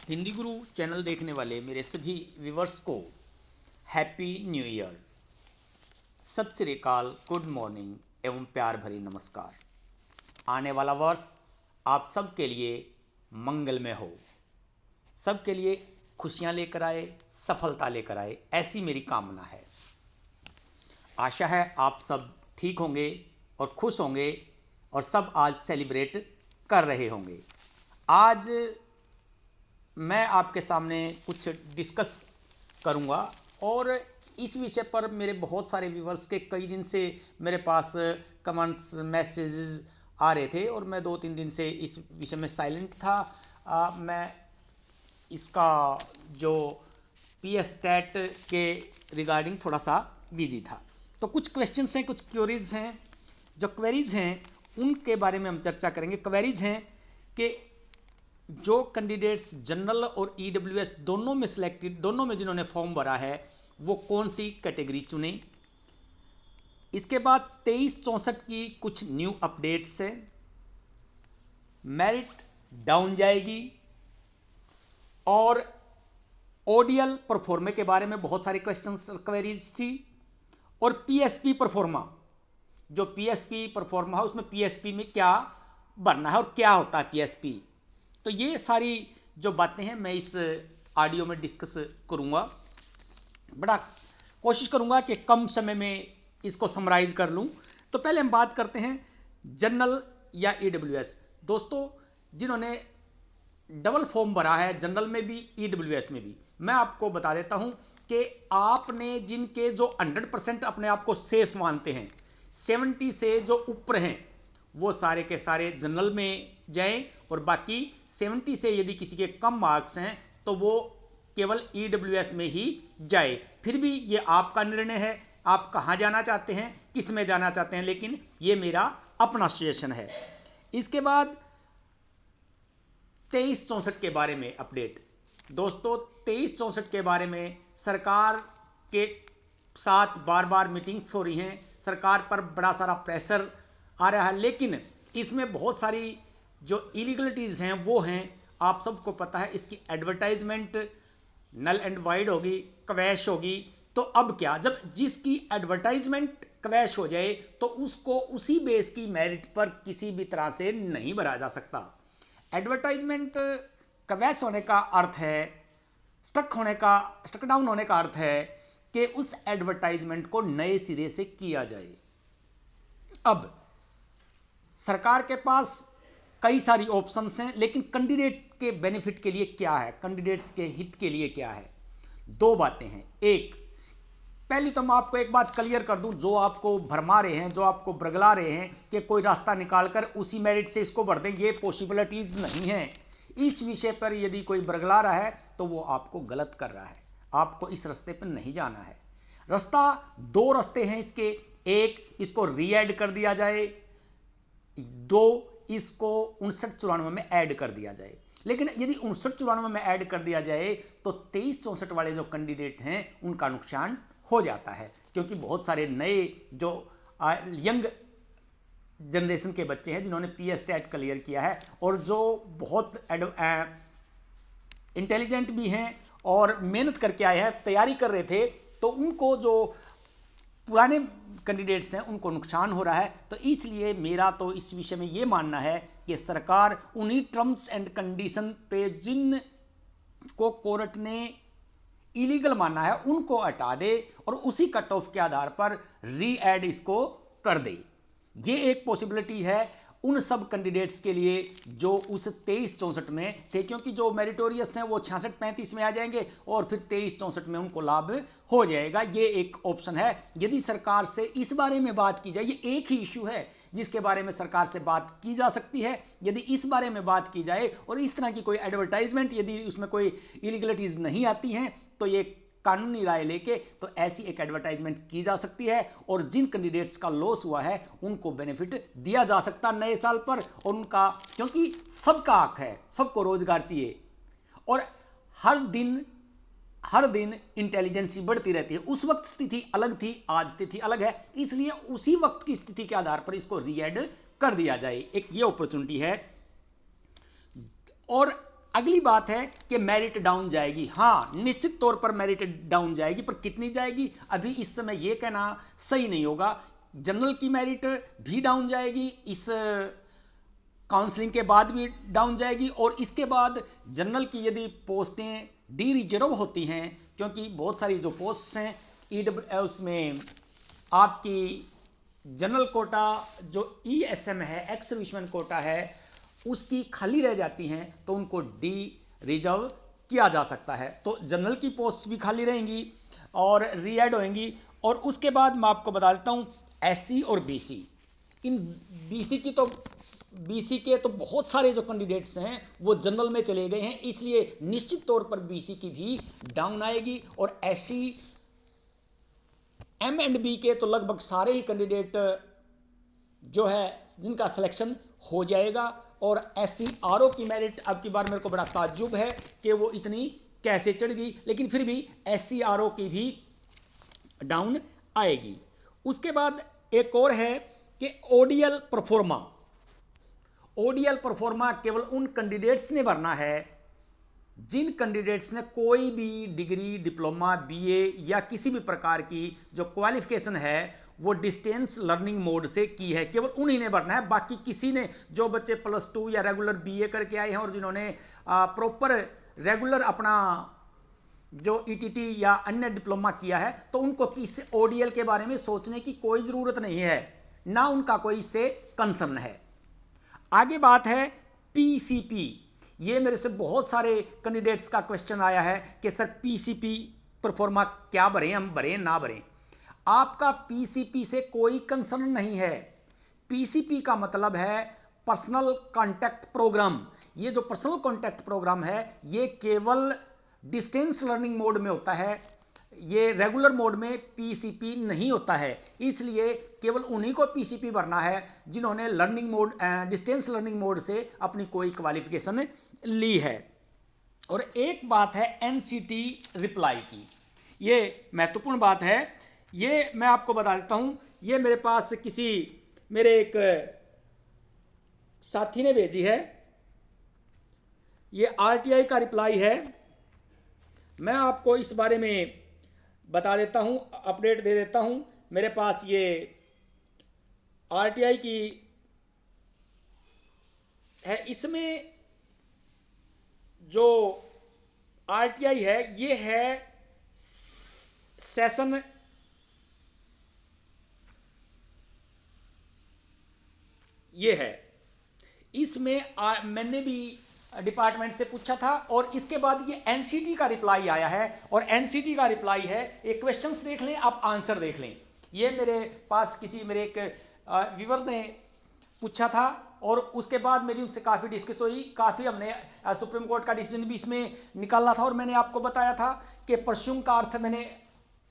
हिंदी गुरु channel देखने वाले मेरे सभी व्यूवर्स को हैप्पी न्यू ईयर, सत श्री अकाल, गुड मॉर्निंग एवं प्यार भरी नमस्कार। आने वाला वर्ष आप सब के लिए मंगलमय हो, सबके लिए खुशियां लेकर आए, सफलता लेकर आए, ऐसी मेरी कामना है। आशा है आप सब ठीक होंगे और खुश होंगे और सब आज सेलिब्रेट कर रहे होंगे। आज मैं आपके सामने कुछ डिस्कस करूंगा और इस विषय पर मेरे बहुत सारे व्यूवर्स के कई दिन से मेरे पास कमेंट्स मैसेजेस आ रहे थे और मैं 2-3 दिन से इस विषय में साइलेंट था। मैं इसका जो पीएसटेट के रिगार्डिंग थोड़ा सा बिजी था। तो कुछ क्वेश्चंस हैं, कुछ क्वेरीज हैं। जो क्वेरीज हैं उनके बारे में हम चर्चा करेंगे। क्वेरीज हैं कि जो कैंडिडेट्स जनरल और ईडब्ल्यूएस दोनों में सिलेक्टेड, दोनों में जिन्होंने फॉर्म भरा है वो कौन सी कैटेगरी चुने। इसके बाद 23-64 की कुछ न्यू अपडेट्स है। मेरिट डाउन जाएगी और ओडीएल परफॉर्मे के बारे में बहुत सारे क्वेश्चंस क्वेरीज थी। और पीएसपी परफॉर्मा, जो पीएसपी परफॉर्मा है उसमें पीएसपी में क्या भरना है और क्या होता है पीएसपी। तो ये सारी जो बातें हैं मैं इस ऑडियो में डिस्कस करूँगा। बड़ा कोशिश करूँगा कि कम समय में इसको समराइज कर लूँ। तो पहले हम बात करते हैं जनरल या ईडब्ल्यूएस। दोस्तों, जिन्होंने डबल फॉर्म भरा है जनरल में भी ईडब्ल्यूएस में भी, मैं आपको बता देता हूँ कि आपने जिनके जो 100% अपने आप को सेफ मानते हैं, 70 से जो ऊपर हैं वो सारे के सारे जनरल में जाएं और बाकी 70 से यदि किसी के कम मार्क्स हैं तो वो केवल ईडब्ल्यूएस में ही जाए। फिर भी ये आपका निर्णय है, आप कहाँ जाना चाहते हैं, किस में जाना चाहते हैं, लेकिन ये मेरा अपना सजेशन है। इसके बाद 23-64 के बारे में अपडेट। दोस्तों, 23-64 के बारे में सरकार के साथ बार बार मीटिंग्स हो रही हैं, सरकार पर बड़ा सारा प्रेशर आ रहा है, लेकिन इसमें बहुत सारी जो इलीगलिटीज़ हैं वो हैं। आप सबको पता है, इसकी एडवर्टाइजमेंट नल एंड वाइड होगी, क्वैश होगी। तो अब क्या, जब जिसकी एडवर्टाइजमेंट क्वैश हो जाए तो उसको उसी बेस की मेरिट पर किसी भी तरह से नहीं भरा जा सकता। एडवर्टाइजमेंट क्वैश होने का अर्थ है, स्टक डाउन होने का अर्थ है कि उस एडवर्टाइजमेंट को नए सिरे से किया जाए। अब सरकार के पास कई सारी ऑप्शंस हैं, लेकिन कैंडिडेट के बेनिफिट के लिए क्या है, कैंडिडेट्स के हित के लिए क्या है। दो बातें हैं। एक, पहली तो मैं आपको एक बात क्लियर कर दूं, जो आपको भरमा रहे हैं, जो आपको ब्रगला रहे हैं कि कोई रास्ता निकालकर उसी मेरिट से इसको भर दें, ये पॉसिबिलिटीज़ नहीं है। इस विषय पर यदि कोई ब्रगला रहा है तो वो आपको गलत कर रहा है। आपको इस रास्ते पर नहीं जाना है। रास्ता, दो रास्ते हैं इसके। एक, इसको रीएड कर दिया जाए, दो, इसको 59-94 में ऐड कर दिया जाए। लेकिन यदि 59-94 में ऐड कर दिया जाए तो 23-64 वाले जो कैंडिडेट हैं उनका नुकसान हो जाता है, क्योंकि बहुत सारे नए जो यंग जनरेशन के बच्चे हैं जिन्होंने पीएसटेट क्लियर किया है और जो बहुत इंटेलिजेंट भी हैं और मेहनत करके आए हैं, तैयारी कर रहे थे, तो उनको जो पुराने कैंडिडेट्स हैं उनको नुकसान हो रहा है। तो इसलिए मेरा तो इस विषय में ये मानना है कि सरकार उन्हीं टर्म्स एंड कंडीशन पे जिन को कोर्ट ने इलीगल माना है उनको हटा दे और उसी कट ऑफ के आधार पर री एड इसको कर दे। ये एक पॉसिबिलिटी है उन सब कैंडिडेट्स के लिए जो उस 23-64 में थे, क्योंकि जो मेरिटोरियस हैं वो 66-35 में आ जाएंगे और फिर 23-64 में उनको लाभ हो जाएगा। ये एक ऑप्शन है। यदि सरकार से इस बारे में बात की जाए, ये एक ही इशू है जिसके बारे में सरकार से बात की जा सकती है। यदि इस बारे में बात की जाए और इस तरह की कोई एडवर्टाइजमेंट, यदि उसमें कोई इलीगलिटीज़ नहीं आती हैं, तो ये कानूनी राय लेके तो ऐसी एक एडवर्टाइजमेंट की जा सकती है और जिन कैंडिडेट्स का लॉस हुआ है उनको बेनिफिट दिया जा सकता नए साल पर। और उनका, क्योंकि सबका हक है, सबको रोजगार चाहिए और हर दिन इंटेलिजेंसी बढ़ती रहती है। उस वक्त स्थिति अलग थी, आज स्थिति अलग है, इसलिए उसी वक्त की स्थिति के आधार पर इसको रीएड कर दिया जाए। एक ये अपॉर्चुनिटी है। और अगली बात है कि मेरिट डाउन जाएगी। हाँ, निश्चित तौर पर मेरिट डाउन जाएगी, पर कितनी जाएगी अभी इस समय ये कहना सही नहीं होगा। जनरल की मेरिट भी डाउन जाएगी, इस काउंसलिंग के बाद भी डाउन जाएगी, और इसके बाद जनरल की यदि पोस्टें डी रिजर्व होती हैं, क्योंकि बहुत सारी जो पोस्ट्स हैं उसमें आपकी जनरल कोटा जो ESM है, एक्स सर्विसमैन कोटा है, उसकी खाली रह जाती हैं, तो उनको डी रिजर्व किया जा सकता है। तो जनरल की पोस्ट भी खाली रहेंगी और रीएड होंगी। और उसके बाद मैं आपको बता देता हूँ SC और BC, इन BC के तो बहुत सारे जो कैंडिडेट्स हैं वो जनरल में चले गए हैं, इसलिए निश्चित तौर पर BC की भी डाउन आएगी। और SC M&B के तो लगभग सारे ही कैंडिडेट जो है जिनका सिलेक्शन हो जाएगा। और SC RO की मेरिट अब की बार मेरे को बड़ा ताज्जुब है कि वो इतनी कैसे चढ़ गई, लेकिन फिर भी SC RO की भी डाउन आएगी। उसके बाद एक और है कि ODL प्रोफोर्मा केवल उन कैंडिडेट्स ने भरना है जिन कैंडिडेट्स ने कोई भी डिग्री, डिप्लोमा, BA या किसी भी प्रकार की जो क्वालिफिकेशन है वो डिस्टेंस लर्निंग मोड से की है, केवल उन्हीं ने भरना है। बाकी किसी ने, जो बच्चे +2 या रेगुलर BA करके आए हैं और जिन्होंने प्रॉपर रेगुलर अपना जो ETT या अन्य डिप्लोमा किया है, तो उनको किस ODL के बारे में सोचने की कोई ज़रूरत नहीं है, ना उनका कोई इससे कंसर्न है। आगे बात है PCP। ये मेरे से बहुत सारे कैंडिडेट्स का क्वेश्चन आया है कि सर PCP परफॉर्मा क्या भरें, हम भरें ना भरें। आपका PCP से कोई कंसर्न नहीं है। PCP का मतलब है पर्सनल कॉन्टैक्ट प्रोग्राम। ये जो पर्सनल कॉन्टैक्ट प्रोग्राम है ये केवल डिस्टेंस लर्निंग मोड में होता है, ये रेगुलर मोड में PCP नहीं होता है। इसलिए केवल उन्हीं को PCP भरना है जिन्होंने learning mode, distance learning mode से अपनी कोई क्वालिफिकेशन ली है। और एक बात है NCT रिप्लाई की, ये महत्वपूर्ण बात है, ये मैं आपको बता देता हूँ। ये मेरे पास मेरे एक साथी ने भेजी है, ये RTI का रिप्लाई है। मैं आपको इस बारे में बता देता हूँ, अपडेट दे देता हूँ। मेरे पास ये RTI की है, इसमें जो RTI है ये है सेशन, ये है, इसमें मैंने भी डिपार्टमेंट से पूछा था और इसके बाद ये NCT का रिप्लाई आया है। और NCT का रिप्लाई है, एक क्वेश्चंस देख लें, आप आंसर देख लें। ये मेरे पास मेरे एक व्यूअर ने पूछा था और उसके बाद मेरी उनसे काफ़ी डिस्कस हुई, काफ़ी हमने सुप्रीम कोर्ट का डिसीजन भी इसमें निकालना था। और मैंने आपको बताया था कि परस्यूम का अर्थ मैंने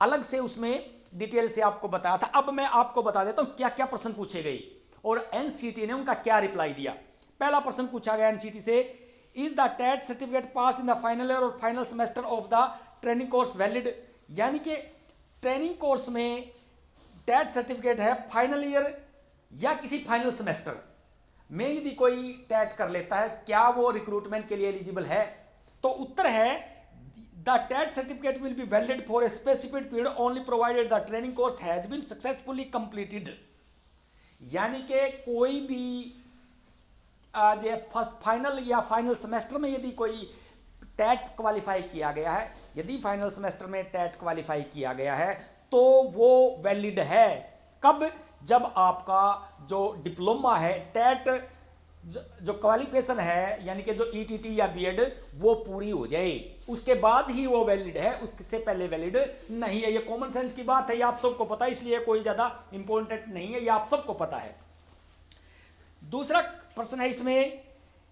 अलग से उसमें डिटेल से आपको बताया था। अब मैं आपको बता देता हूँ क्या क्या प्रश्न पूछे गए और NCT ने उनका क्या रिप्लाई दिया। पहला प्रश्न पूछा गया NCT से, is the TET certificate pass in the final year और final semester of the training course valid. यानी कि ट्रेनिंग कोर्स में टेट सर्टिफिकेट है फाइनल ईयर या किसी फाइनल सेमेस्टर में यदि कोई टेट कर लेता है, क्या वो रिक्रूटमेंट के लिए एलिजिबल है? तो उत्तर है the TET certificate will be valid for a specific period only provided the training course has been successfully completed. यानी कि कोई भी जो फर्स्ट फाइनल या फाइनल सेमेस्टर में यदि कोई टेट क्वालिफाई किया गया है, यदि फाइनल सेमेस्टर में टेट क्वालिफाई किया गया है तो वो वैलिड है। कब? जब आपका जो डिप्लोमा है, टेट जो क्वालिफिकेशन है यानी कि जो ETT या BEd वो पूरी हो जाए, उसके बाद ही वो वैलिड है, उससे पहले वैलिड नहीं है। ये कॉमन सेंस की बात है, ये आप सबको पता है, इसलिए कोई ज़्यादा इंपॉर्टेंट नहीं है, ये आप सबको पता है। दूसरा प्रश्न है इसमें,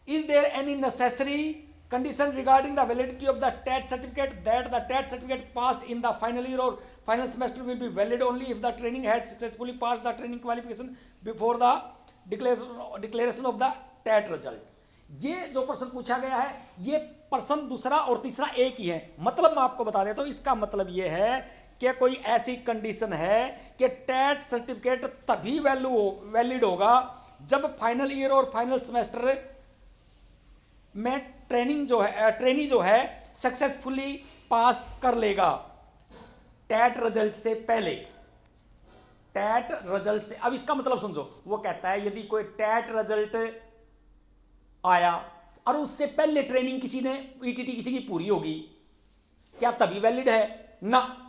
is there any necessary condition regarding the validity of the TET certificate that the TET certificate passed in the final year और final semester will be valid only if the training has successfully passed the training qualification before the declaration of the TET result. ये जो प्रश्न पूछा गया है ये प्रश्न दूसरा और तीसरा एक ही है। मतलब मैं आपको बता देता हूँ, इसका मतलब ये है कि कोई ऐसी कंडीशन है कि टेट सर्टिफिकेट तभी वैलिड होगा जब फाइनल ईयर और फाइनल सेमेस्टर में ट्रेनी जो है सक्सेसफुली पास कर लेगा टैट रिजल्ट से पहले। टैट रिजल्ट से, अब इसका मतलब समझो, वो कहता है यदि कोई टैट रिजल्ट आया और उससे पहले ट्रेनिंग किसी ने ईटीटी किसी की पूरी होगी, क्या तभी वैलिड है? ना।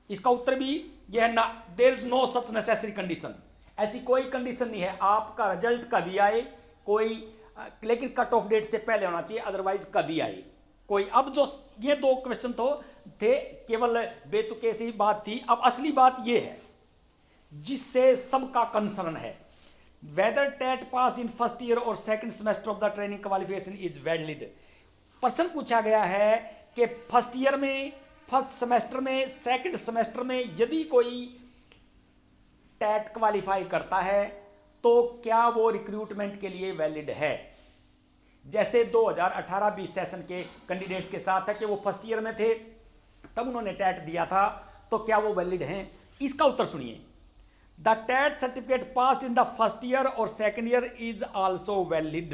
इसका उत्तर भी यह है, ना। There is no such necessary condition. ऐसी कोई कंडीशन नहीं है, आपका रिजल्ट कभी आए कोई, लेकिन कट ऑफ डेट से पहले होना चाहिए, अदरवाइज कभी आए कोई। अब जो ये दो क्वेश्चन तो थे केवल बेतुके सी बात थी। अब असली बात ये है जिससे सबका कंसर्न है, whether TET passed in first year और second semester of the training qualification is valid. प्रश्न पूछा गया है कि फर्स्ट ईयर में, फर्स्ट सेमेस्टर में, सेकंड सेमेस्टर में यदि कोई टेट क्वालिफाई करता है तो क्या वो रिक्रूटमेंट के लिए वैलिड है? जैसे 2018-20 सेशन के कैंडिडेट्स के साथ है कि वो फर्स्ट ईयर में थे तब उन्होंने टेट दिया था, तो क्या वो वैलिड हैं? इसका उत्तर सुनिए। The TET certificate passed in the first year और second year is also valid.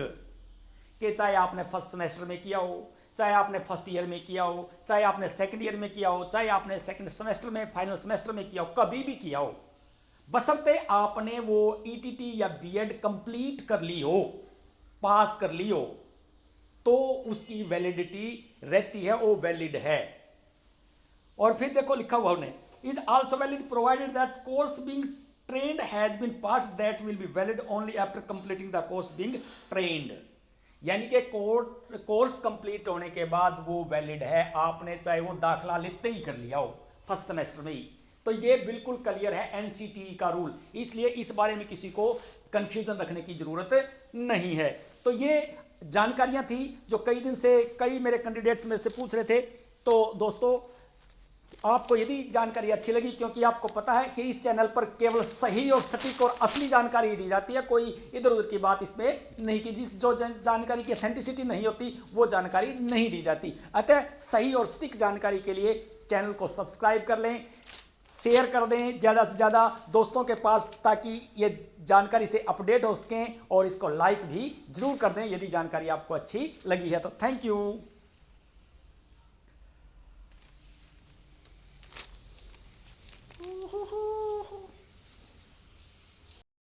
कि चाहे आपने फर्स्ट सेमेस्टर में किया हो, चाहे आपने फर्स्ट ईयर में किया हो, चाहे आपने सेकंड ईयर में किया हो, चाहे आपने सेकंड सेमेस्टर में, फाइनल सेमेस्टर में किया हो, कभी भी किया हो, बशर्ते आपने वो ईटीटी या बीएड कंप्लीट कर ली हो, पास कर ली हो, तो उसकी वैलिडिटी रहती है, वो वैलिड है। और फिर देखो लिखा हुआ उन्हें, is also valid provided that course being trained has been passed, that will be valid only after completing the course being trained। यानी कि कोर्स कंप्लीट होने के बाद वो वैलिड है, आपने चाहे वो दाखला लेते ही कर लिया हो फर्स्ट सेमेस्टर में ही। तो ये बिल्कुल क्लियर है एनसीटी का रूल, इसलिए इस बारे में किसी को कंफ्यूजन रखने की जरूरत नहीं है। तो ये जानकारियां थी जो कई दिन से कई मेरे कैंडिडेट्स मेरे से पूछ रहे थे। तो दोस्तों आपको यदि जानकारी अच्छी लगी, क्योंकि आपको पता है कि इस चैनल पर केवल सही और सटीक और असली जानकारी दी जाती है, कोई इधर उधर की बात इसमें नहीं की, जो जानकारी की ऑथेंटिसिटी नहीं होती वो जानकारी नहीं दी जाती। अतः सही और सटीक जानकारी के लिए चैनल को सब्सक्राइब कर लें, शेयर कर दें ज़्यादा से ज़्यादा दोस्तों के पास, ताकि ये जानकारी से अपडेट हो सकें, और इसको लाइक भी जरूर कर दें यदि जानकारी आपको अच्छी लगी है तो। Thank you.